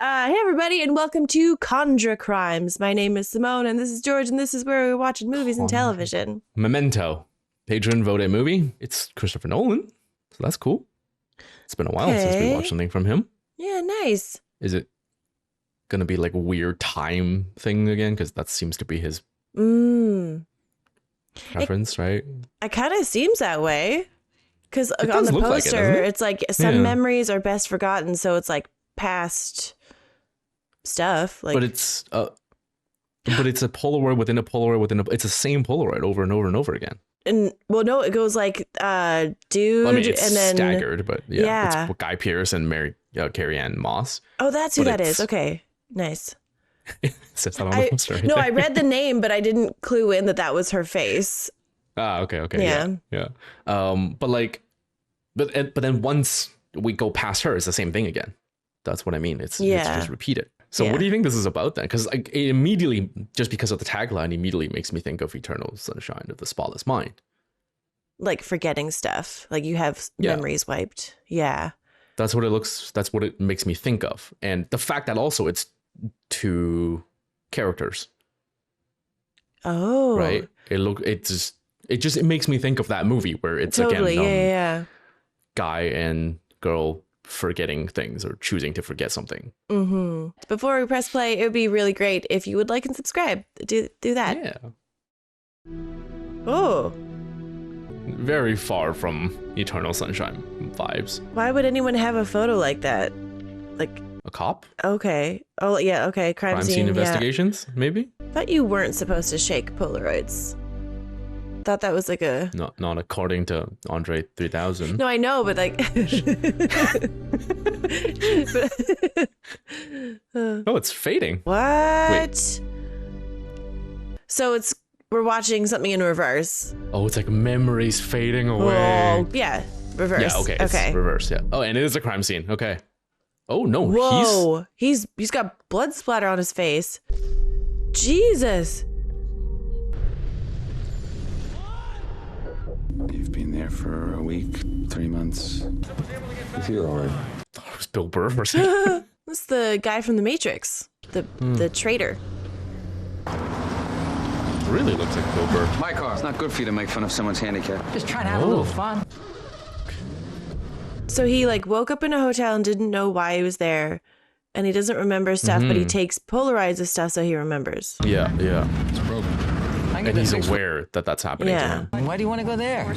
Hey everybody, and welcome to Conjure Crimes. My name is Simone, and this is George, and this is where we're watching movies and television. Memento, patron voted movie. It's Christopher Nolan, so that's cool. It's been a while since we watched something from him. Yeah, nice. Is it gonna be like a weird time thing again? Because that seems to be his preference, right? It kind of seems that way. Because on the poster, it's like some memories are best forgotten, so it's like past stuff. Like, but it's a Polaroid within a Polaroid within a. It's the same Polaroid over and over and over again. And well, no, it goes like dude, I mean, it's and then staggered, but yeah. It's Guy Pearce and Carrie Ann Moss. Oh, that's who that is. Okay, nice. Says that on the poster. Right no, there. I read the name, but I didn't clue in that was her face. Ah, okay, yeah. But then once we go past her, it's the same thing again. That's what I mean. It's just repeated. So what do you think this is about then? Because it immediately, just because of the tagline, immediately makes me think of Eternal Sunshine of the Spotless Mind. Like forgetting stuff. Like you have memories wiped. Yeah. That's what it looks. That's what it makes me think of. And the fact that also it's two characters. Oh. Right. It makes me think of that movie where it's again guy and girl forgetting things or choosing to forget something. Mm-hmm. Before we press play, it would be really great if you would like and subscribe. Do that. Yeah. Oh. Very far from Eternal Sunshine vibes. Why would anyone have a photo like that? Like a cop? Okay. Oh yeah. Okay. Crime scene investigations, maybe. Thought you weren't supposed to shake Polaroids. Thought that was like a not according to Andre 3000. No, I know, but like oh, it's fading. What? Wait. So we're watching something in reverse. Oh, it's like memories fading away. Oh, yeah, reverse. Yeah, okay. It's reverse, yeah. Oh, and it is a crime scene. Okay. Oh no, whoa. He's got blood splatter on his face. Jesus. You've been there for a week, 3 months. Is he all right? Oh, it was Bill Burr for a second. That's the guy from The Matrix, the traitor. Really looks like Bill Burr. My car. It's not good for you to make fun of someone's handicap. Just trying to have a little fun. So he like woke up in a hotel and didn't know why he was there. And he doesn't remember stuff, but he takes Polaroids of stuff so he remembers. Yeah. It's broken. And he's aware that that's happening to him. Why do you want to go there?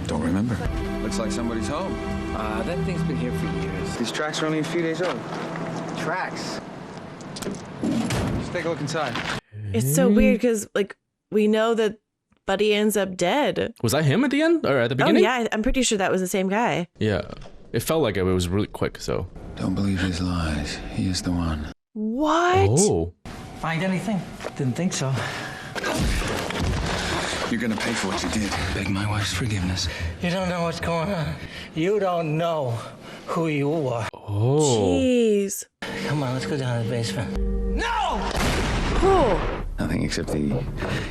Don't remember. Looks like somebody's home. That thing's been here for years. These tracks are only a few days old. Tracks? Let's take a look inside. It's so weird because like we know that Buddy ends up dead. Was that him at the end or at the beginning? Oh yeah, I'm pretty sure that was the same guy. Yeah. It felt like it was really quick, so. Don't believe his lies. He is the one. What? Oh. Find anything? Didn't think so. You're gonna pay for what you did. Beg my wife's forgiveness. You don't know what's going on. You don't know who you are. Oh. Jeez. Come on, let's go down to the basement. No! Oh. Nothing except the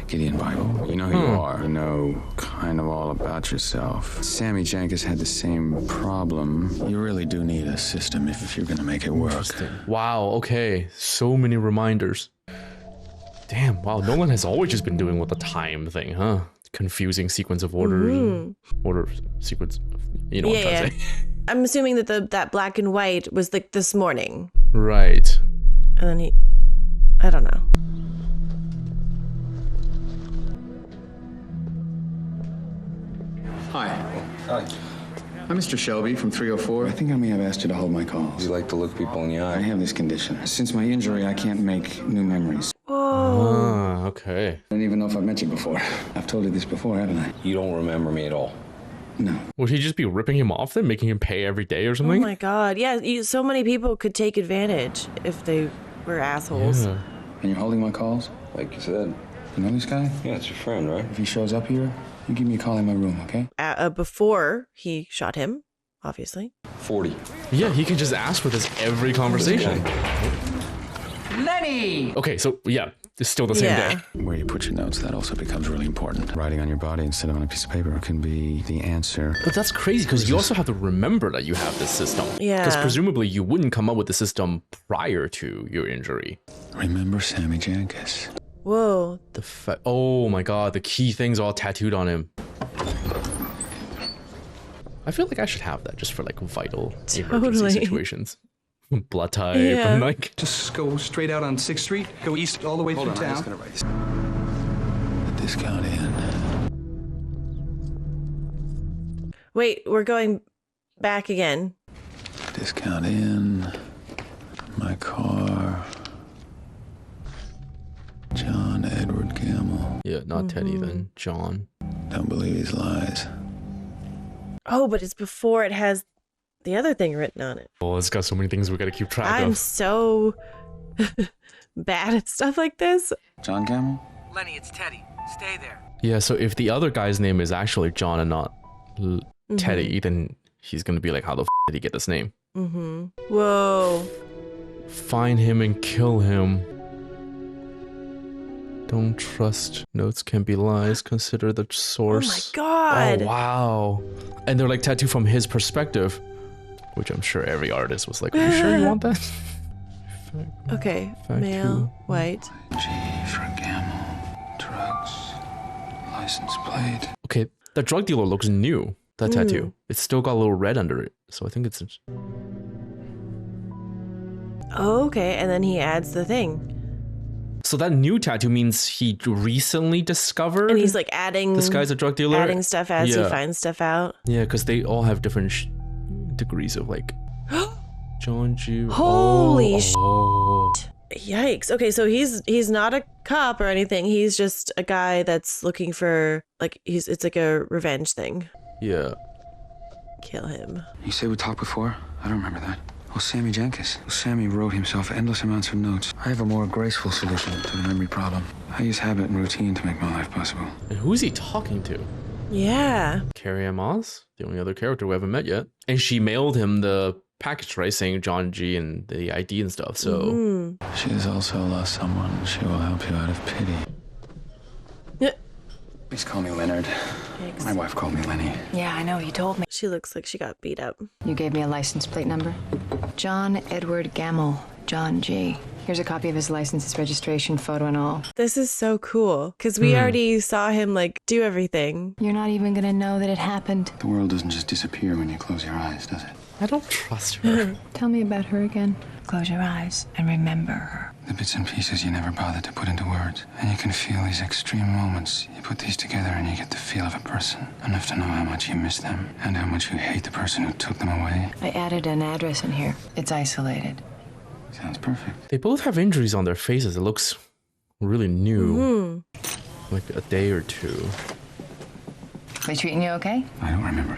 Gideon Bible. You know who you are. You know kind of all about yourself. Sammy Jenkins had the same problem. You really do need a system if you're gonna make it work. Wow, okay. So many reminders. Damn, wow, Nolan has always just been doing with the time thing, huh? Confusing sequence of orders. Order sequence, you know what I'm trying to say. I'm assuming that that black and white was like this morning. Right. And then I don't know. Hi. I'm Mr. Shelby from 304. I think I may have asked you to hold my calls. You like to look people in the eye? I have this condition. Since my injury, I can't make new memories. Oh. Okay. I don't even know if I've met you before. I've told you this before, haven't I? You don't remember me at all. No. Would he just be ripping him off then, making him pay every day or something? Oh my god. Yeah, so many people could take advantage if they were assholes. Yeah. And you're holding my calls? Like you said. You know this guy? Yeah, it's your friend, right? If he shows up here, you give me a call in my room, okay? Before he shot him, obviously. 40. Yeah, he can just ask for this every conversation. Lenny! Okay, so yeah, it's still the same day. Where you put your notes, that also becomes really important. Writing on your body instead of on a piece of paper can be the answer. But that's crazy because you also have to remember that you have this system. Yeah. Because presumably you wouldn't come up with the system prior to your injury. Remember Sammy Jankis. Whoa. Oh my god, the key thing's all tattooed on him. I feel like I should have that just for like vital emergency situations. Blood type and like... Just go straight out on 6th Street, go east all the way through town. The discount in. Wait, we're going back again. Discount in. My car. John Edward Gamble. Yeah, not Teddy then. John. Don't believe his lies. Oh, but it's before it has the other thing written on it. Oh, it's got so many things we gotta keep track of. I'm so bad at stuff like this. John Gamble? Lenny, it's Teddy. Stay there. Yeah, so if the other guy's name is actually John and not Teddy, then he's gonna be like, how the did he get this name? Whoa. Find him and kill him. Don't trust. Notes can be lies. Consider the source. Oh my god. Oh, wow. And they're like tattooed from his perspective, which I'm sure every artist was like, are you sure you want that? Okay. Fact Male, two. white. G for Gamble. Drugs. License plate. Okay, the drug dealer looks new, that tattoo. It's still got a little red under it. So I think it's... Oh, okay, and then he adds the thing. So that new tattoo means he recently discovered... And he's like adding... This guy's a drug dealer? Adding stuff as he finds stuff out. Yeah, because they all have different degrees of like... John G. Holy oh. Yikes. Okay, so he's not a cop or anything. He's just a guy that's looking for... Like, it's like a revenge thing. Yeah. Kill him. You say we talked before? I don't remember that. Oh, Sammy Jankis. Sammy wrote himself endless amounts of notes. I have a more graceful solution to the memory problem. I use habit and routine to make my life possible. And who's he talking to? Yeah. Carrie Ann Moss? The only other character we haven't met yet. And she mailed him the package, right? Saying John G and the ID and stuff, so... She has also lost someone. She will help you out of pity. Please call me Leonard. Yikes. My wife called me Lenny. Yeah, I know. You told me. She looks like she got beat up. You gave me a license plate number. John Edward Gamble. John G. Here's a copy of his license, his registration, photo and all. This is so cool. Because we already saw him, like, do everything. You're not even gonna know that it happened. The world doesn't just disappear when you close your eyes, does it? I don't trust her. Tell me about her again. Close your eyes and remember her. The bits and pieces you never bothered to put into words. And you can feel these extreme moments. You put these together and you get the feel of a person. Enough to know how much you miss them and how much you hate the person who took them away. I added an address in here. It's isolated. Sounds perfect. They both have injuries on their faces. It looks really new. Like a day or two. They treating you okay? I don't remember.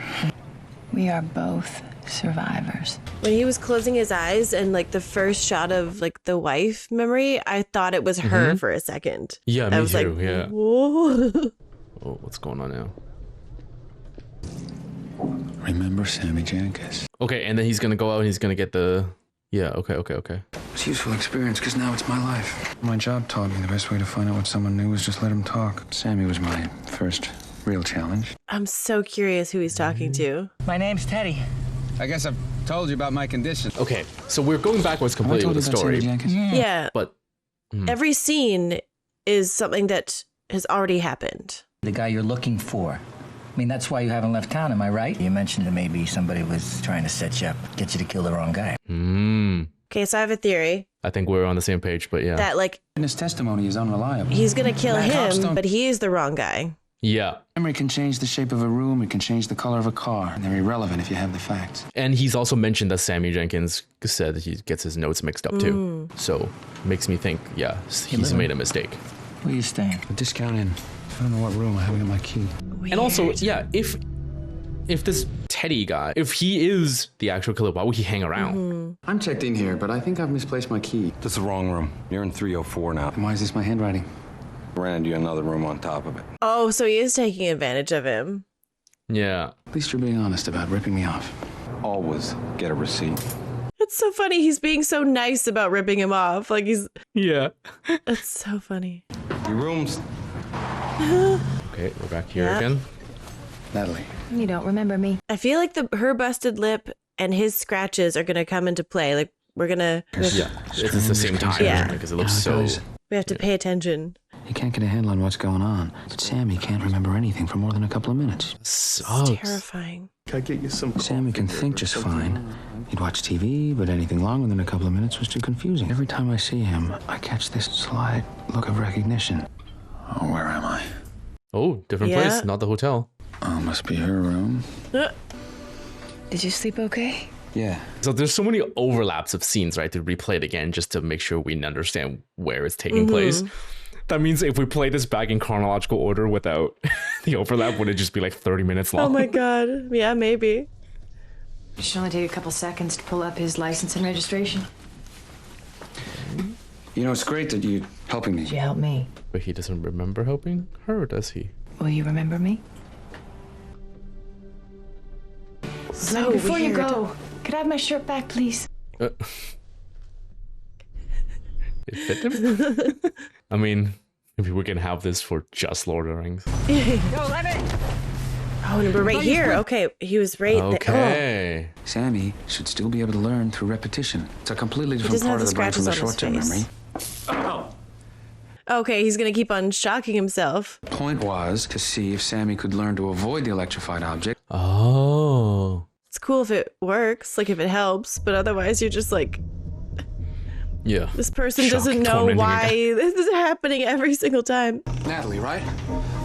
We are both survivors. When he was closing his eyes and, like, the first shot of, like, the wife memory, I thought it was her for a second. Yeah, I me was too, like, yeah. whoa. Oh, what's going on now? Remember Sammy Jankis. Okay, and then he's gonna go out and he's gonna get the... Yeah, okay. It's a useful experience because now it's my life. My job taught me the best way to find out what someone knew was just let him talk. Sammy was my first real challenge. I'm so curious who he's talking to. My name's Teddy. I guess I've told you about my condition. Okay, so we're going backwards completely with the story. Yeah. But... Every scene is something that has already happened. The guy you're looking for. I mean, that's why you haven't left town, am I right? You mentioned that maybe somebody was trying to set you up, get you to kill the wrong guy. Okay, so I have a theory. I think we're on the same page, but yeah. That, like, And his testimony is unreliable. he's gonna kill Cops him, don't- but he is the wrong guy. Yeah. Memory can change the shape of a room, it can change the color of a car. They're irrelevant if you have the facts. And he's also mentioned that Sammy Jenkins said that he gets his notes mixed up too. So makes me think, yeah, he's made a mistake. Where you staying? A discount in. I don't know what room, I haven't got my key. Weird. And also, yeah, if this Teddy guy, if he is the actual killer, why would he hang around? I'm checked in here, but I think I've misplaced my key. That's the wrong room. You're in 304 now. And why is this my handwriting? Rented you another room on top of it. Oh, so he is taking advantage of him. Yeah. At least you're being honest about ripping me off. Always get a receipt. It's That's so funny. He's being so nice about ripping him off. Like he's... Yeah. That's so funny. Your room's... Okay, we're back here again. Natalie. You don't remember me. I feel like her busted lip and his scratches are going to come into play. Like we're going to... Yeah, it's the same time. Yeah. Because it looks so... We have to pay attention. He can't get a handle on what's going on. But Sammy can't remember anything for more than a couple of minutes. Sucks. It's terrifying. Can I get you some... Sammy can think just fine. He'd watch TV, but anything longer than a couple of minutes was too confusing. Every time I see him, I catch this slight look of recognition. Oh, where am I? Oh, different place, not the hotel. Oh, must be her room. Did you sleep okay? Yeah. So there's so many overlaps of scenes, right, to replay it again just to make sure we understand where it's taking place. That means if we play this back in chronological order without the overlap, would it just be like 30 minutes long? Oh my god. Yeah, maybe. It should only take a couple seconds to pull up his license and registration. You know, it's great that you're helping me. Did you help me? But he doesn't remember helping her, or does he? Will you remember me? So Before weird. you go, could I have my shirt back, please? It fit him? I mean, maybe we can have this for just Lord of the Rings. Oh, and we're right here. Okay, he was right there. Okay. Sammy should still be able to learn through repetition. It's a completely different doesn't have part of the the brain from the scratches on short-term his memory. Okay, he's gonna keep on shocking himself. Point was to see if Sammy could learn to avoid the electrified object. Oh. It's cool if it works, like if it helps, but otherwise you're just like, Yeah. this person Shock, doesn't know tormenting why again. this is happening every single time. Natalie, right?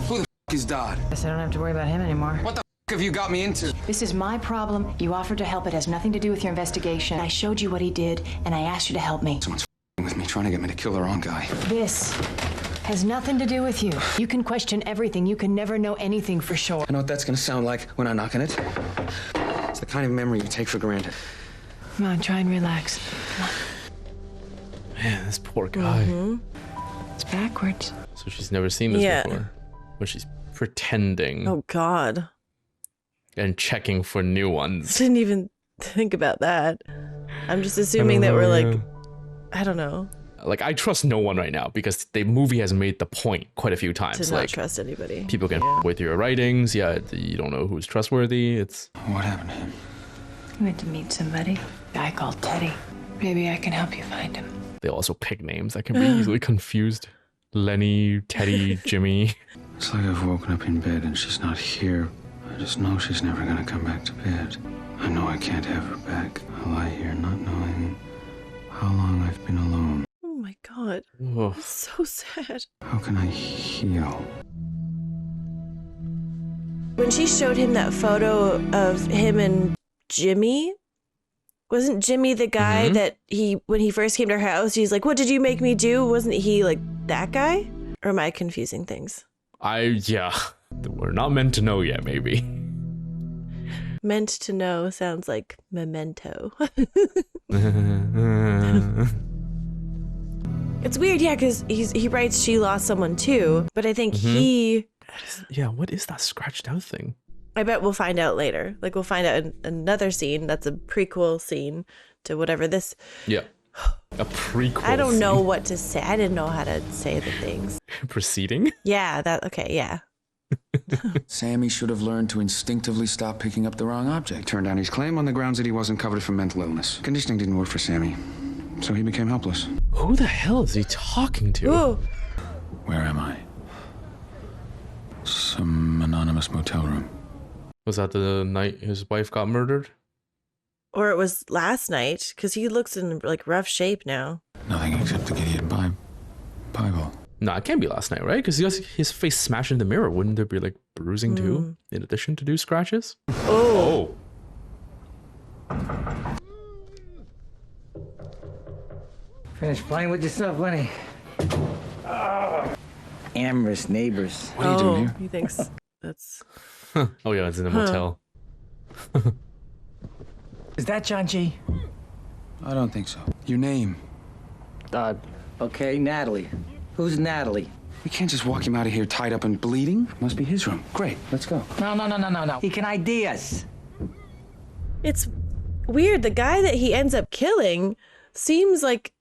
Who the is Dodd? Guess I don't have to worry about him anymore. What the have you got me into? This is my problem. You offered to help. It has nothing to do with your investigation. I showed you what he did, and I asked you to help me. Someone's with me, trying to get me to kill the wrong guy. This has nothing to do with you. You can question everything. You can never know anything for sure. I know what that's gonna sound like when I knock on it. It's the kind of memory you take for granted. Come on, try and relax. Man, this poor guy. It's backwards. So she's never seen this before. But she's pretending Oh god. and checking for new ones. Didn't even think about that. I'm just assuming that we're like, I don't know, Like, I trust no one right now because the movie has made the point quite a few times. to not Like, trust anybody. people can with your writings. Yeah, you don't know who's trustworthy. It's What happened to him? I went to meet somebody. A guy called Teddy. Maybe I can help you find him. they also pick names that can be easily confused. Lenny, Teddy, Jimmy. It's like I've woken up in bed and she's not here. I just know she's never gonna come back to bed. I know I can't have her back. I lie here not knowing how long I've been alone. Oh my god. Whoa. That's so sad. How can I heal? When she showed him that photo of him and Jimmy, wasn't Jimmy the guy that when he first came to her house, he's like, what did you make me do? Wasn't he like that guy? Or am I confusing things? We're not meant to know yet, maybe. Meant to know sounds like Memento. It's weird, yeah, because he writes she lost someone too, but I think Yeah, what is that scratched out thing? I bet we'll find out later. Like we'll find out another scene that's a prequel scene to whatever this. Yeah. A prequel. I don't know what to say. I didn't know how to say the things. Proceeding? Yeah, okay, yeah. Sammy should have learned to instinctively stop picking up the wrong object. Turned down his claim on the grounds that he wasn't covered for mental illness. Conditioning didn't work for Sammy, so he became helpless. Who the hell is he talking to? Ooh. Where am I? Some anonymous motel room. Was that the night his wife got murdered? Or it was last night, because he looks in like rough shape now. Nothing except the Gideon Bible. No, it can't be last night, right? Because his face smashed in the mirror. Wouldn't there be like bruising too, in addition to do scratches? Oh. Finished playing with yourself, Lenny? Amorous neighbors. What are you doing here? He thinks that's... Oh yeah, it's in a motel. Is that John G? I don't think so. Your name. Okay, Natalie. Who's Natalie? We can't just walk him out of here tied up and bleeding. Must be his room. Great, let's go. No. He can ID us. It's weird. The guy that he ends up killing seems like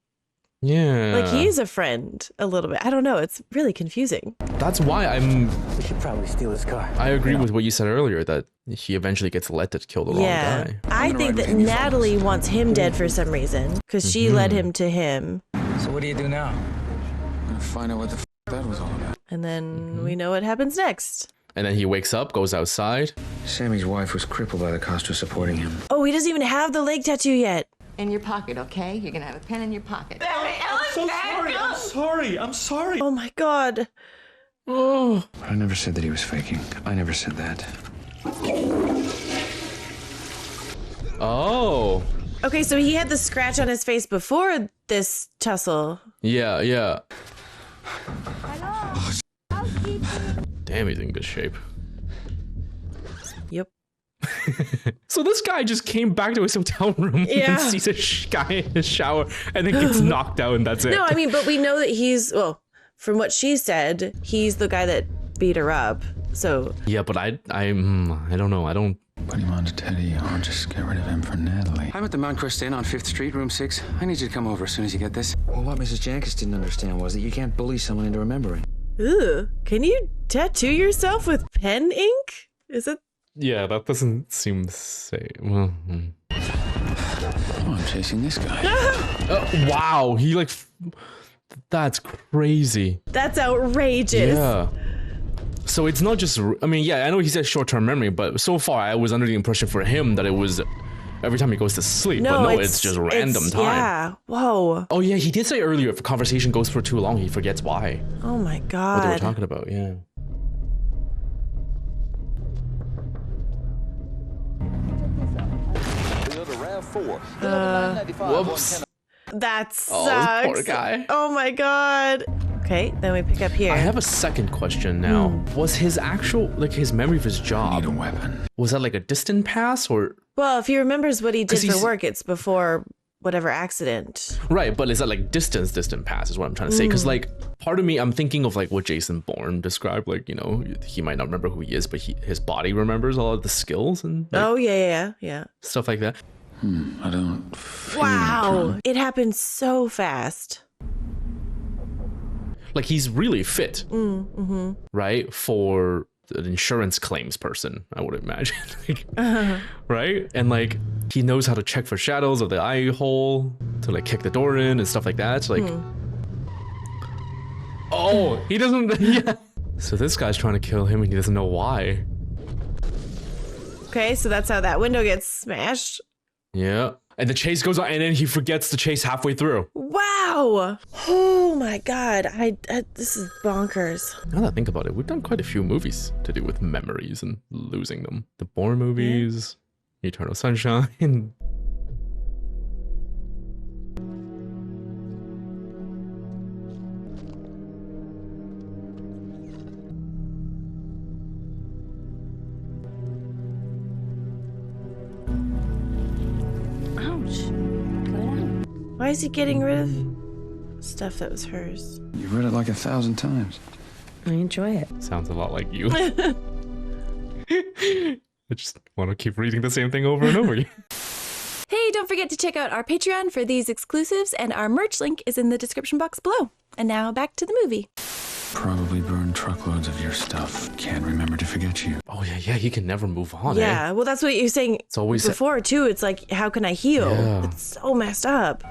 he's a friend a little bit. I don't know. It's really confusing. That's why We should probably steal his car. I agree with what you said earlier, that he eventually gets elected to kill the wrong guy. I think that Natalie wants him dead for some reason because she led him to him. So what do you do now? I'm gonna find out what the that was all about. And then we know what happens next. And then he wakes up, goes outside. Sammy's wife was crippled by the cost of supporting him. Oh, he doesn't even have the leg tattoo yet. In your pocket, okay? You're gonna have a pen in your pocket. I'm sorry. Oh my God. Oh. I never said that he was faking. I never said that. Oh. Okay, so he had the scratch on his face before this tussle. Yeah. Damn, he's in good shape. Yep. So this guy just came back to his hotel room and sees a guy in his shower and then gets knocked out, and that's it. No, I mean, but we know that well, from what she said, he's the guy that beat her up. So yeah, but I don't know. I don't. Put him on to Teddy, or just get rid of him for Natalie. I'm at the Mount Crest Inn on 5th Street, room 6. I need you to come over as soon as you get this. Well, what Mrs. Jankis didn't understand was that you can't bully someone into remembering. Ooh, can you tattoo yourself with pen ink? Is it? Yeah, that doesn't seem safe. Well, Oh, I'm chasing this guy. wow, he like, that's crazy. That's outrageous. Yeah. So it's not just, I mean, yeah, I know he said short-term memory, but so far I was under the impression for him that it was every time he goes to sleep. No, but no, it's just random time. Yeah. Whoa. Oh yeah, he did say earlier if a conversation goes for too long, he forgets why. Oh my God. What they were talking about, yeah. Whoops. That sucks. Oh, this poor guy. Oh my God. Okay, then we pick up here. I have a second question now. Was his actual, like his memory of his job, Need a weapon. was that like a distant past or? Well, if he remembers what he did 'Cause for work, it's before whatever accident. Right, but is that like distant past is what I'm trying to say. Because like part of me, I'm thinking of like what Jason Bourne described, like, you know, he might not remember who he is, but his body remembers all of the skills and like, Oh, yeah. stuff like that. I don't feel Wow. It happened so fast. Like he's really fit, right? For an insurance claims person, I would imagine. Like, right? And like he knows how to check for shadows of the eye hole to like kick the door in and stuff like that. So, like, oh, he doesn't. Yeah. So this guy's trying to kill him and he doesn't know why. Okay, so that's how that window gets smashed. Yeah. And the chase goes on, and then he forgets the chase halfway through. Wow. Oh my God. I this is bonkers. Now that I think about it, we've done quite a few movies to do with memories and losing them. The Bourne movies, Eternal Sunshine. Why is he getting rid of stuff that was hers? You've read it like 1,000 times. I enjoy it. Sounds a lot like you. I just want to keep reading the same thing over and over again. Hey, don't forget to check out our Patreon for these exclusives, and our merch link is in the description box below. And now back to the movie. Probably burned truckloads of your stuff. Can't remember to forget you. Oh yeah, he can never move on. Yeah, well, that's what you're saying It's always before, too. It's like, how can I heal? Yeah. It's so messed up.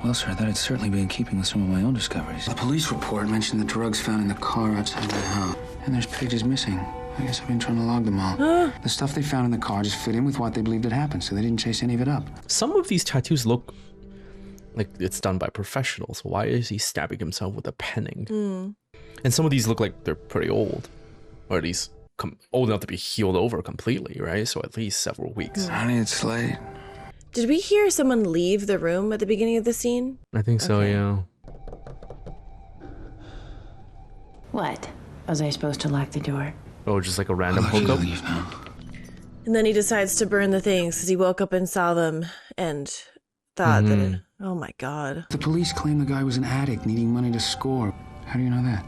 Well, sir, that had certainly been in keeping with some of my own discoveries. The police report mentioned the drugs found in the car outside the house. And there's pages missing. I guess I've been trying to log them all. The stuff they found in the car just fit in with what they believed had happened, so they didn't chase any of it up. Some of these tattoos look like it's done by professionals. Why is he stabbing himself with a pen ink? And some of these look like they're pretty old, or at least old enough to be healed over completely, right? So at least several weeks. Honey, it's late. Did we hear someone leave the room at the beginning of the scene? I think so, yeah. What? Was I supposed to lock the door? Oh, just like a random I'll let you hookup? leave now. And then he decides to burn the things because he woke up and saw them and thought that oh my God. The police claim the guy was an addict needing money to score. How do you know that?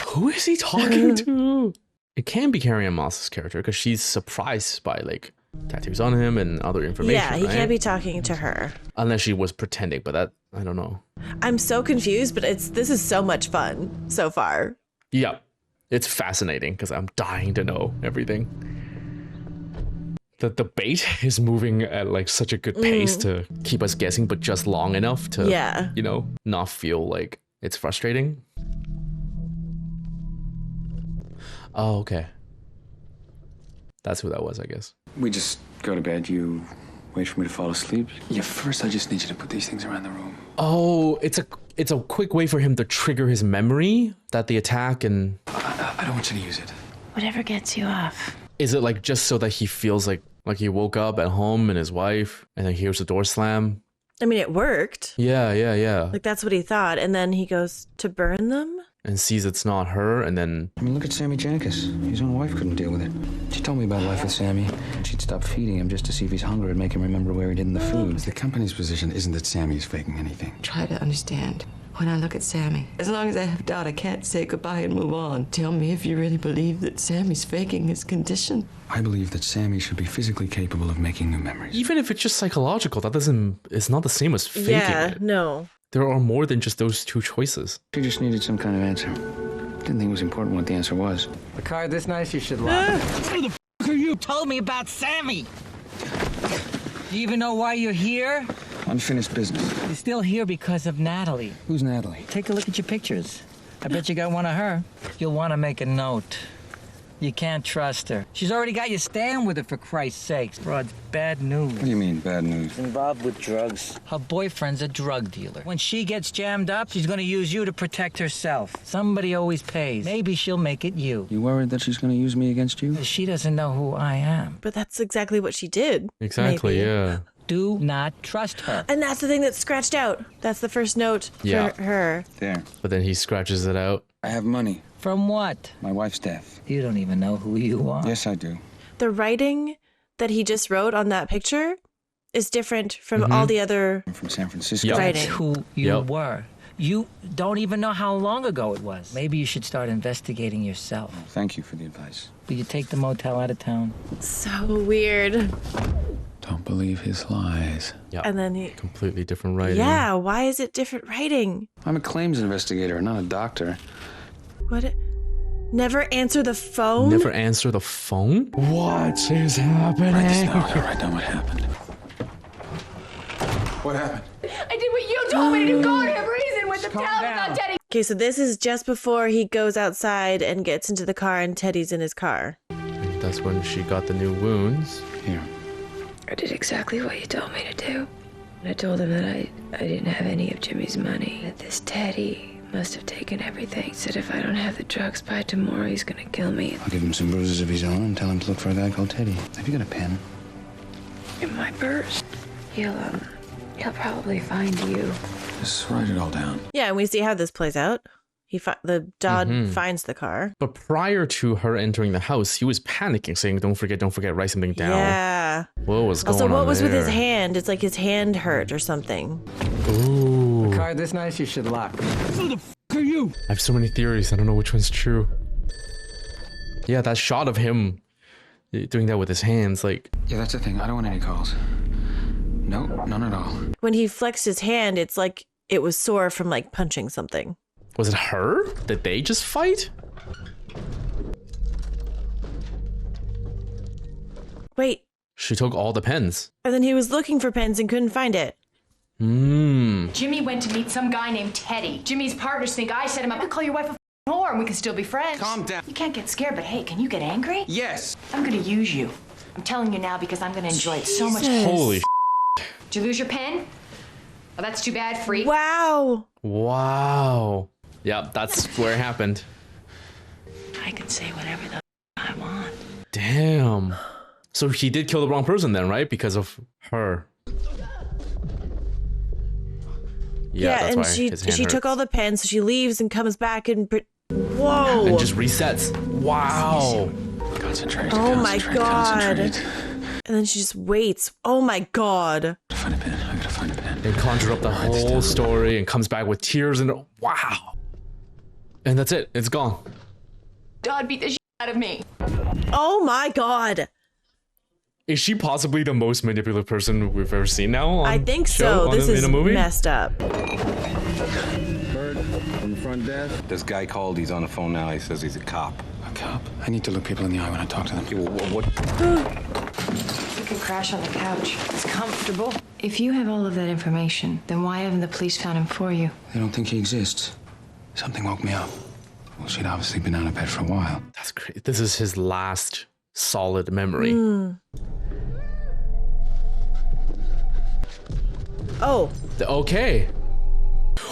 Who is he talking to? It can be Carrie-Anne Moss's character because she's surprised by like tattoos on him and other information. Yeah, he right? can't be talking to her. Unless she was pretending, but that, I don't know. I'm so confused, but this is so much fun so far. Yeah, it's fascinating because I'm dying to know everything. The debate is moving at like such a good pace to keep us guessing, but just long enough to, you know, not feel like it's frustrating. Oh, okay. That's who that was, I guess. We just go to bed. You wait for me to fall asleep. Yeah, first I just need you to put these things around the room. Oh, it's a quick way for him to trigger his memory that the attack and... I don't want you to use it. Whatever gets you off. Is it like just so that he feels like he woke up at home and his wife and then hears the door slam? I mean, it worked. Yeah. Like, that's what he thought. And then he goes to burn them? And sees it's not her, and then... I mean, look at Sammy Jankis. His own wife couldn't deal with it. She told me about life with Sammy. She'd stop feeding him just to see if he's hungry and make him remember where he did in the food. The company's position isn't that Sammy's faking anything. Try to understand. When I look at Sammy, as long as I have doubt, I can't say goodbye and move on. Tell me if you really believe that Sammy's faking his condition. I believe that Sammy should be physically capable of making new memories. Even if it's just psychological, it's not the same as faking it. No. There are more than just those two choices. She just needed some kind of answer. Didn't think it was important what the answer was. A car this nice, you should laugh. Who the f*** are you? Told me about Sammy. Do you even know why you're here? Unfinished business. You're still here because of Natalie. Who's Natalie? Take a look at your pictures. I bet you got one of her. You'll want to make a note. You can't trust her. She's already got you staying with her, for Christ's sakes. Rod's bad news. What do you mean, bad news? Involved with drugs. Her boyfriend's a drug dealer. When she gets jammed up, she's gonna use you to protect herself. Somebody always pays. Maybe she'll make it you. You worried that she's gonna use me against you? She doesn't know who I am. But that's exactly what she did. Exactly, maybe. Yeah. Do not trust her. And that's the thing that's scratched out. That's the first note for her. There. But then he scratches it out. I have money. From what? My wife's death. You don't even know who you are. Yes, I do. The writing that he just wrote on that picture is different from all the other I'm from San Francisco. That's writing. who you were. You don't even know how long ago it was. Maybe you should start investigating yourself. Thank you for the advice. Will you take the motel out of town? So weird. Don't believe his lies. Yeah. And then he... Completely different writing. Yeah, why is it different writing? I'm a claims investigator, not a doctor. What? Never answer the phone? Never answer the phone? What is happening? Write this down. Write down what happened. What happened? I did what you told me to do. Go to him reason with the towel without Teddy. Okay, so this is just before he goes outside and gets into the car and Teddy's in his car. That's when she got the new wounds. Here. I did exactly what you told me to do. I told him that I didn't have any of Jimmy's money. That this Teddy must have taken everything. He said if I don't have the drugs by tomorrow, he's gonna kill me. I'll give him some bruises of his own and tell him to look for a guy called Teddy. Have you got a pen? In my purse. He'll probably find you. Just write it all down. Yeah, and we see how this plays out. The Dodd finds the car. But prior to her entering the house, he was panicking, saying, don't forget, write something down. Yeah. What was going on Also, what was with his there? hand? It's like his hand hurt or something. Ooh. A car this nice, you should lock. Who the f*** are you? I have so many theories. I don't know which one's true. Yeah, that shot of him doing that with his hands, like... Yeah, that's the thing. I don't want any calls. No, none at all. When he flexed his hand, it's like it was sore from like punching something. Was it her? Did they just fight? Wait. She took all the pens. And then he was looking for pens and couldn't find it. Jimmy went to meet some guy named Teddy. Jimmy's partners think I set him up to call your wife a whore and we can still be friends. Calm down. You can't get scared, but hey, can you get angry? Yes. I'm gonna use you. I'm telling you now because I'm gonna enjoy it so much. Holy Did you lose your pen? Oh, that's too bad, freak. Wow. Wow. Yeah, that's where it happened. I can say whatever the I want. Damn. So he did kill the wrong person then, right? Because of her. Yeah, that's and why his hand she took hurts. all the pens, so she leaves and comes back and whoa. And just resets. Wow. Concentrate. Oh my concentrate, god. concentrate. And then she just waits. Oh my god. I gotta find a pen. I gotta find a pen. And conjure up the whole story and comes back with tears and wow. And that's it. It's gone. Dodd beat the shit out of me. Oh my god. Is she possibly the most manipulative person we've ever seen now? On I think show, so. This in is a movie? messed up. Bird, from the front desk. This guy called. He's on the phone now. He says he's a cop. A cop? I need to look people in the eye when I talk to them. Okay, well, what? You can crash on the couch. It's comfortable. If you have all of that information, then why haven't the police found him for you? They don't think he exists. Something woke me up. Well, she'd obviously been out of bed for a while. That's great. This is his last solid memory. Oh. Okay.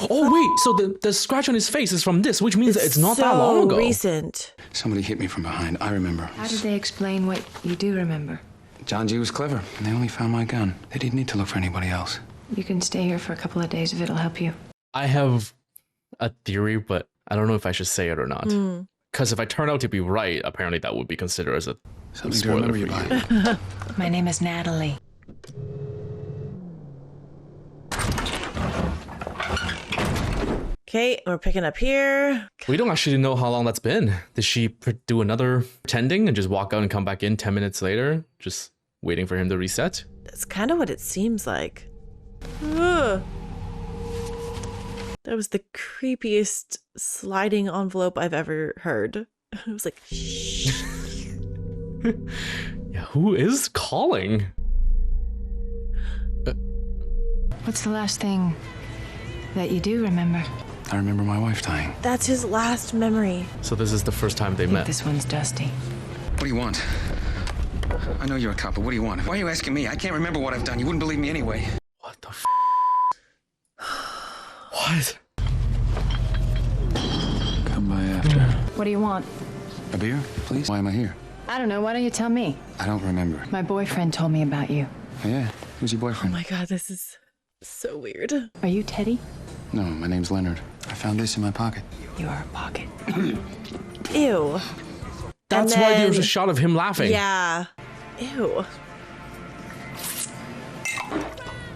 Oh wait, so the scratch on his face is from this, which means that it's not that long ago. Recent. Somebody hit me from behind. I remember. How did they explain what you do remember? John G was clever, and they only found my gun. They didn't need to look for anybody else. You can stay here for a couple of days if it'll help you. I have a theory, but I don't know if I should say it or not. Because if I turn out to be right, apparently that would be considered as a something to remember you by. My name is Natalie. Okay, we're picking up here. We don't actually know how long that's been. Did she do another pretending and just walk out and come back in 10 minutes later? Just waiting for him to reset? That's kind of what it seems like. Ugh. That was the creepiest sliding envelope I've ever heard. It was like, shh. Yeah, who is calling? What's the last thing that you do remember? I remember my wife dying. That's his last memory. So this is the first time they met. This one's dusty. What do you want? I know you're a cop, but what do you want? Why are you asking me? I can't remember what I've done. You wouldn't believe me anyway. What the f? What? Come by after. What do you want? A beer, please? Why am I here? I don't know. Why don't you tell me? I don't remember. My boyfriend told me about you. Oh, yeah? Who's your Oh boyfriend? my god, this is so weird. Are you Teddy? No, my name's Leonard. I found this in my pocket. Your pocket. Ew. That's why there was a shot of him laughing. Yeah. Ew.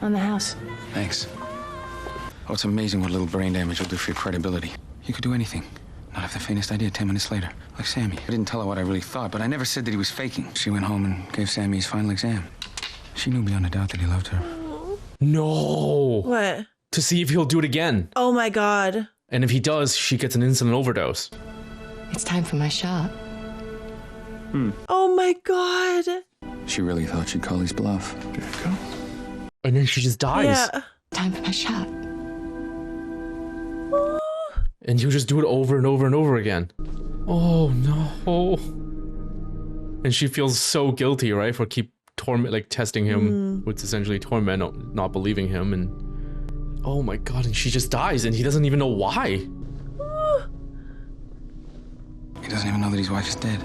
On the house. Thanks. Oh, it's amazing what a little brain damage will do for your credibility. You could do anything. Not have the faintest idea 10 minutes later. Like Sammy. I didn't tell her what I really thought, but I never said that he was faking. She went home and gave Sammy his final exam. She knew beyond a doubt that he loved her. No. What? To see if he'll do it again. Oh my god. And if he does, she gets an insulin overdose. It's time for my shot. Oh my god. She really thought she'd call his bluff. There you go. And then she just dies. Yeah. Time for my shot. And he'll just do it over and over and over again. Oh no. And she feels so guilty, right? For keep testing him with essentially torment, not believing him, and oh my god, and she just dies and he doesn't even know why. He doesn't even know that his wife is dead.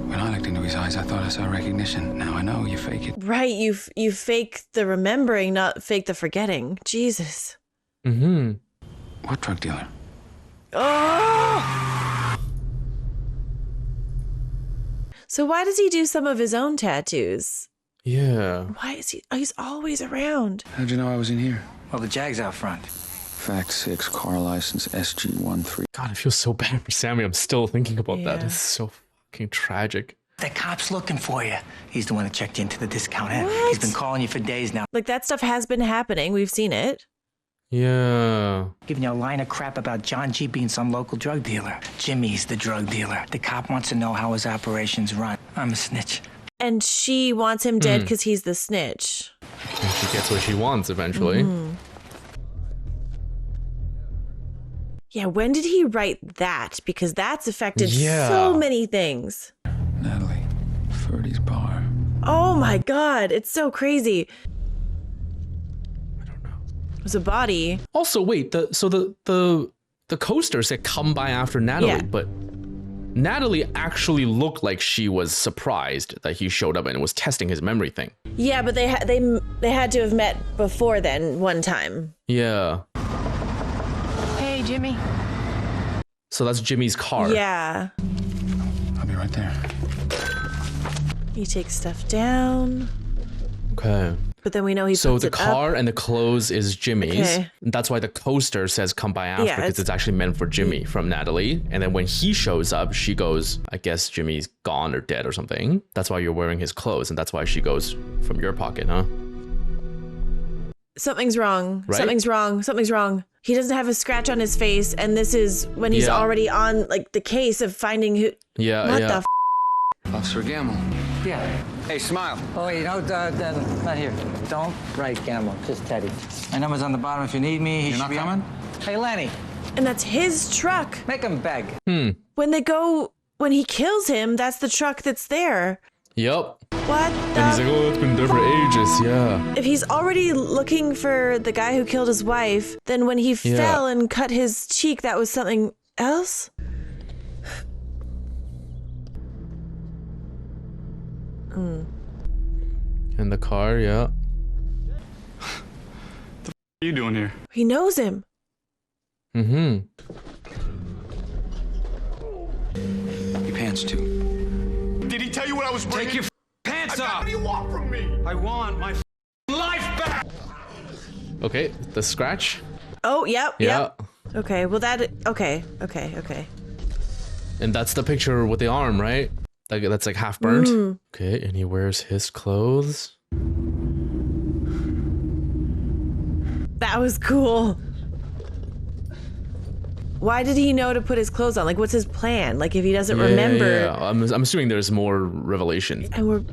When I looked into his eyes, I thought I saw recognition. Now I know you fake it. Right, you fake the remembering, not fake the forgetting. Jesus. What drug dealer? Oh! So why does he do some of his own tattoos? Yeah. Why is he? Oh, he's always around. How'd you know I was in here? Well, the Jag's out front. Fact 6, car license SG13. God, I feel so bad for Sammy. I'm still thinking about that. Yeah. It's so fucking tragic. The cop's looking for you. He's the one that checked into the discount inn. What? He's been calling you for days now. Like, that stuff has been happening. We've seen it. Yeah. Giving you a line of crap about John G being some local drug dealer. Jimmy's the drug dealer. The cop wants to know how his operations run. I'm a snitch. And she wants him dead because he's the snitch. And she gets what she wants eventually. Yeah, when did he write that? Because that's affected Yeah. so many things. Natalie, Ferdy's bar. Oh my god, it's so crazy. I don't know. It was a body. Also, wait, the coasters had come by after Natalie, Yeah. but Natalie actually looked like she was surprised that he showed up and was testing his memory thing. Yeah, but they had to have met before then one time. Yeah. Hey, Jimmy. So that's Jimmy's car. Yeah. I'll be right there. He takes stuff down. Okay. But then we know he So puts the it car up. and the clothes is Jimmy's. Okay. That's why the coaster says come by after, Yeah, because it's actually meant for Jimmy from Natalie. And then when he shows up, she goes, I guess Jimmy's gone or dead or something. That's why you're wearing his clothes. And that's why she goes from your pocket, huh? Something's wrong. Right? Something's wrong. Something's wrong. He doesn't have a scratch on his face. And this is when he's already on like the case of finding who. Yeah, What yeah. the f? Officer Gamble. Yeah. Hey, smile. Oh, you know, not here. Don't write Gamble, just Teddy. My number's on the bottom if you need me. You're not coming? Hey, Lenny, And that's his truck. make him beg. When he kills him, that's the truck that's there. Yep. What And he's the? like, oh, it's been there for ages. Yeah. If he's already looking for the guy who killed his wife, then when he fell and cut his cheek, that was something else? In the car, yeah. What are you doing here? He knows him. Mm-hmm. Your pants, too. Did he tell you what I was bringing? Take your pants off! What do you want from me? I want my life back! Okay, the scratch. Oh, yep, Yeah. yep. Okay, well okay. And that's the picture with the arm, right? Like that's like half burnt. Okay, and he wears his clothes. That was cool. Why did he know to put his clothes on? Like, what's his plan? Like, if he doesn't remember. Yeah. I'm assuming there's more revelation. And we're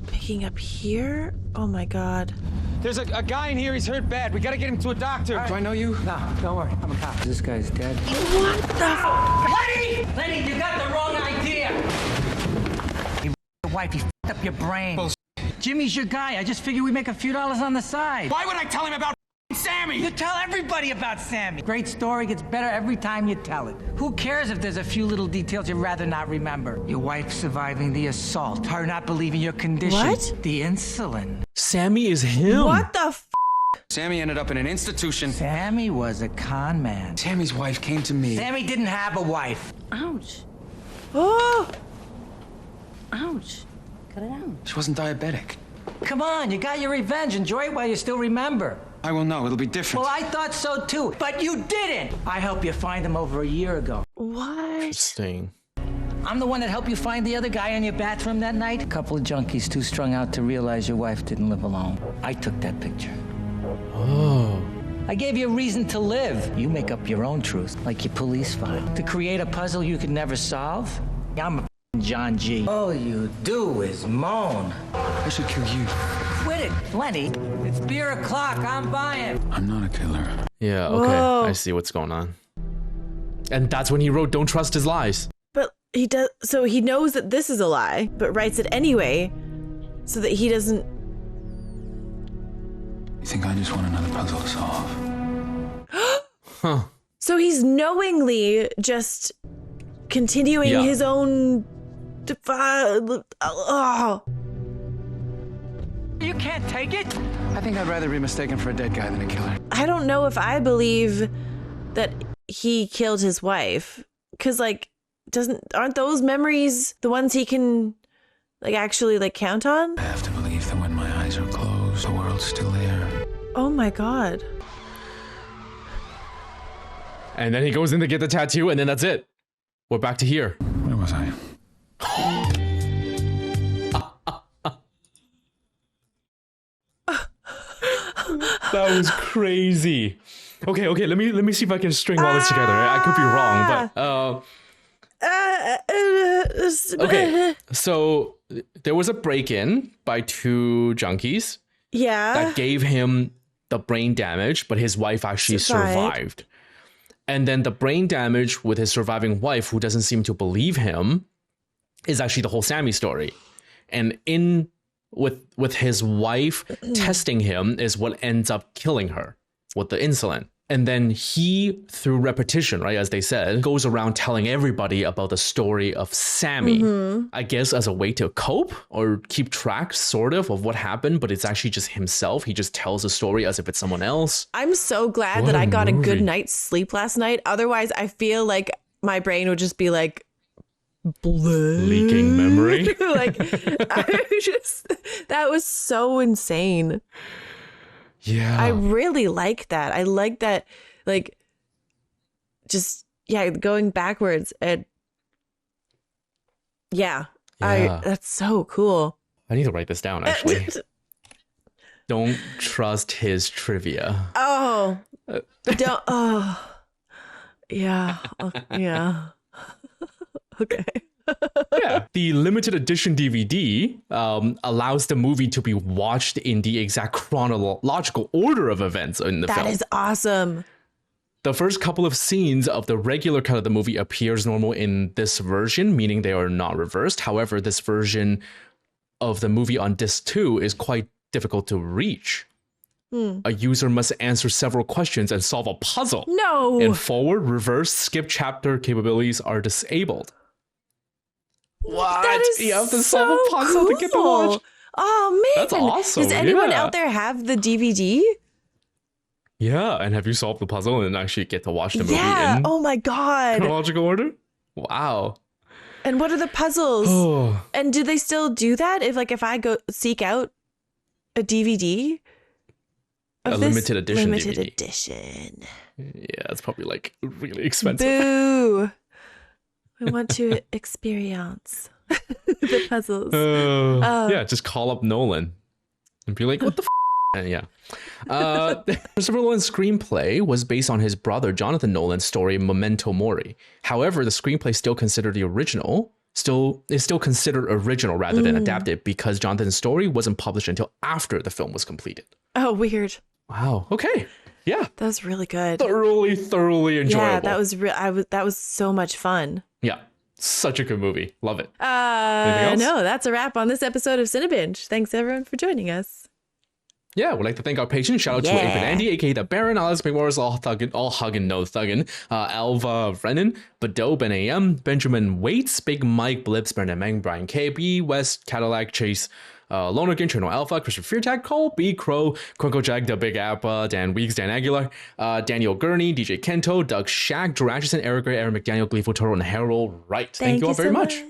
picking up here? Oh my god. There's a guy in here. He's hurt bad. We gotta get him to a doctor. Do I know you? No, don't worry. I'm a cop. This guy's dead. What the f? Lenny! Lenny, you got the wrong idea. He your wife. He f***ed up your brain. Jimmy's your guy. I just figured we'd make a few dollars on the side. Why would I tell him about Sammy? You tell everybody about Sammy. Great story gets better every time you tell it. Who cares if there's a few little details you'd rather not remember? Your wife surviving the assault, her not believing your condition. What? The insulin. Sammy is him. What the f? Sammy ended up in an institution. Sammy was a con man. Sammy's wife came to me. Sammy didn't have a wife. Ouch. Oh! Ouch. Cut it out. She wasn't diabetic. Come on, you got your revenge. Enjoy it while you still remember. I will know. It'll be different. Well, I thought so too, but you didn't. I helped you find him over a year ago. What? Interesting. I'm the one that helped you find the other guy in your bathroom that night. A couple of junkies too strung out to realize your wife didn't live alone. I took that picture. Oh. I gave you a reason to live. You make up your own truth, like your police file. To create a puzzle you could never solve? I'm a f***ing John G. All you do is moan. I should kill you. Quit it, Lenny. It's beer o'clock. I'm buying. I'm not a killer. Yeah, okay. Whoa. I see what's going on. And that's when he wrote Don't Trust His Lies. But he does. So he knows that this is a lie, but writes it anyway, so that he doesn't. You think I just want another puzzle to solve? Huh. So he's knowingly just continuing Yeah. his own. Oh. You can't take it. I think I'd rather be mistaken for a dead guy than a killer. I don't know if I believe that he killed his wife, because like, aren't those memories the ones he can like actually like count on? I have to believe that when my eyes are closed, the world's still there. Oh my god. And then he goes in to get the tattoo, and then that's it. We're back to here. Where was I? That was crazy. Okay, let me see if I can string all this together. I could be wrong, but okay. So there was a break-in by two junkies Yeah. that gave him the brain damage, but his wife actually survived. And then the brain damage with his surviving wife, who doesn't seem to believe him, is actually the whole Sammy story. And with his wife testing him is what ends up killing her with the insulin. And then he, through repetition, right, as they said, goes around telling everybody about the story of Sammy, I guess as a way to cope or keep track, sort of what happened, but it's actually just himself. He just tells the story as if it's someone else. I'm so glad What that a I got a movie. good night's sleep last night. Otherwise, I feel like my brain would just be like Leaking memory. Like, that was so insane. Yeah. I really like that. I like that, like, just, going backwards. And that's so cool. I need to write this down, actually. Don't trust his trivia. Oh, don't. Oh, yeah. Yeah. Okay. Yeah. The limited edition DVD allows the movie to be watched in the exact chronological order of events in the film. That is awesome. The first couple of scenes of the regular cut of the movie appears normal in this version, meaning they are not reversed. However, this version of the movie on disc 2 is quite difficult to reach. A user must answer several questions and solve a puzzle. No. And forward, reverse, skip chapter capabilities are disabled. What? That is you have to solve a puzzle to get to watch. Oh, man. That's awesome. Does anyone out there have the DVD? Yeah, and have you solved the puzzle and actually get to watch the movie in oh my God. chronological order? Wow. And what are the puzzles? And do they still do that? If I go seek out a DVD? A limited edition Limited DVD. edition. Yeah, it's probably like really expensive. Boo. I want to experience the puzzles. Yeah, just call up Nolan and be like, what the f? And yeah. Christopher Nolan's screenplay was based on his brother Jonathan Nolan's story Memento Mori. However, the screenplay is still considered considered original rather than adapted because Jonathan's story wasn't published until after the film was completed. Oh, weird. Wow. Okay. Yeah. That was really good. Thoroughly enjoyable. Yeah, that was that was so much fun. Yeah. Such a good movie. Love it. No, that's a wrap on this episode of Cinebinge. Thanks everyone for joining us. Yeah, we'd like to thank our patrons. Shout out to Ape and Andy, aka the Baron, Alice McMorris, all hugging, no thugging, Alva Brennan, Bado, Ben AM, Benjamin Waits, Big Mike, Blips, Brendan Meng, Brian KB, West, Cadillac, Chase, Lonergan, Cherno Alpha, Christopher Feartag, Cole, B. Crow, Quinko Jag, The Big Appa, Dan Weeks, Dan Aguilar, Daniel Gurney, DJ Kento, Doug Shack, Drew Atchison, Eric Gray, Aaron McDaniel, Gleeful Turtle, and Harold Wright. Thank you all very much.